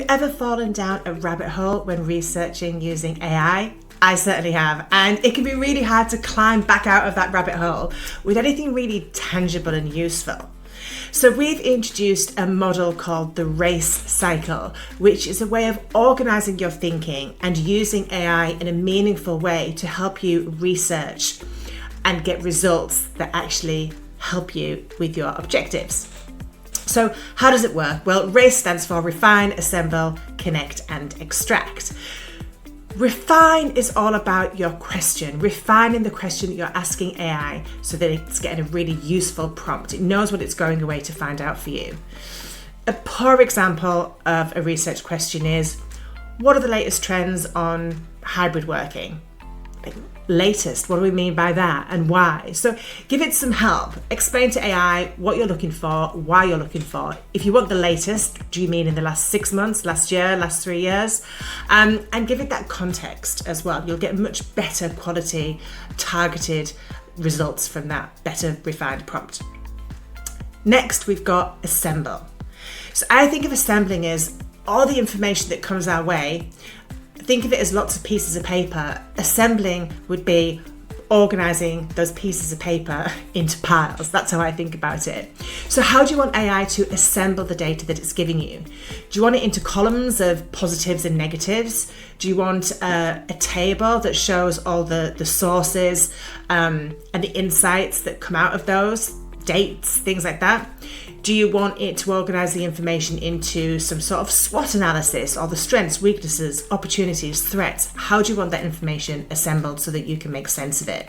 you ever fallen down a rabbit hole when researching using AI? I certainly have, and it can be really hard to climb back out of that rabbit hole with anything really tangible and useful. So we've introduced a model called the race cycle, which is a way of organizing your thinking and using AI in a meaningful way to help you research and get results that actually help you with your objectives. So how does it work? Well, RACE stands for Refine, Assemble, Connect and Extract. Refine is all about your question, refining the question that you're asking AI so that it's getting a really useful prompt. It knows what it's going away to find out for you. A poor example of a research question is, what are the latest trends on hybrid working? Latest, what do we mean by that and why? So give it some help. Explain to AI what you're looking for, why you're looking for. If you want the latest, do you mean in the last 6 months, last year, last 3 years? And give it that context as well. You'll get much better quality, targeted results from that better refined prompt. Next, we've got assemble. So I think of assembling as all the information that comes our way. Think of it as lots of pieces of paper. Assembling would be organizing those pieces of paper into piles. That's how I think about it. So how do you want AI to assemble the data that it's giving you? Do you want it into columns of positives and negatives? Do you want a table that shows all the sources and the insights that come out of those, dates, things like that? Do you want it to organize the information into some sort of SWOT analysis, or the strengths, weaknesses, opportunities, threats? How do you want that information assembled so that you can make sense of it?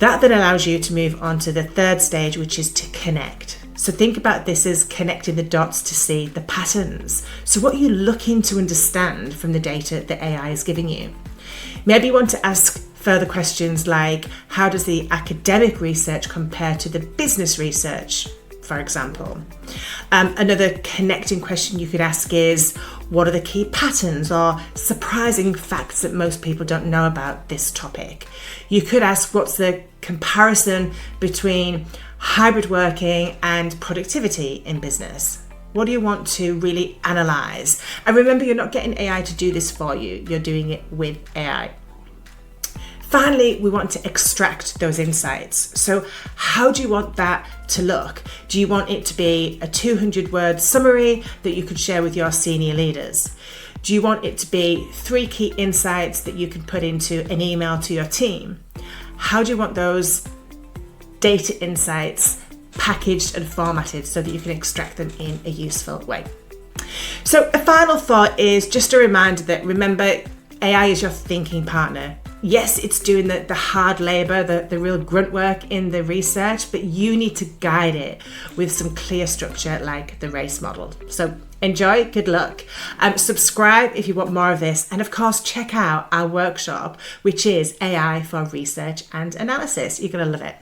That then allows you to move on to the third stage, which is to connect. So think about this as connecting the dots to see the patterns. So what are you looking to understand from the data that AI is giving you? Maybe you want to ask further questions like, how does the academic research compare to the business research, for example? Another connecting question you could ask is, what are the key patterns or surprising facts that most people don't know about this topic? You could ask, what's the comparison between hybrid working and productivity in business? What do you want to really analyze? And remember, you're not getting AI to do this for you. You're doing it with AI. Finally, we want to extract those insights. So how do you want that to look? Do you want it to be a 200-word summary that you could share with your senior leaders? Do you want it to be 3 key insights that you can put into an email to your team? How do you want those data insights packaged and formatted so that you can extract them in a useful way? So a final thought is just a reminder that, remember, AI is your thinking partner. Yes, it's doing the hard labor, the real grunt work in the research, but you need to guide it with some clear structure like the RACE model. So enjoy, good luck. Subscribe if you want more of this. And of course, check out our workshop, which is AI for Research and Analysis. You're going to love it.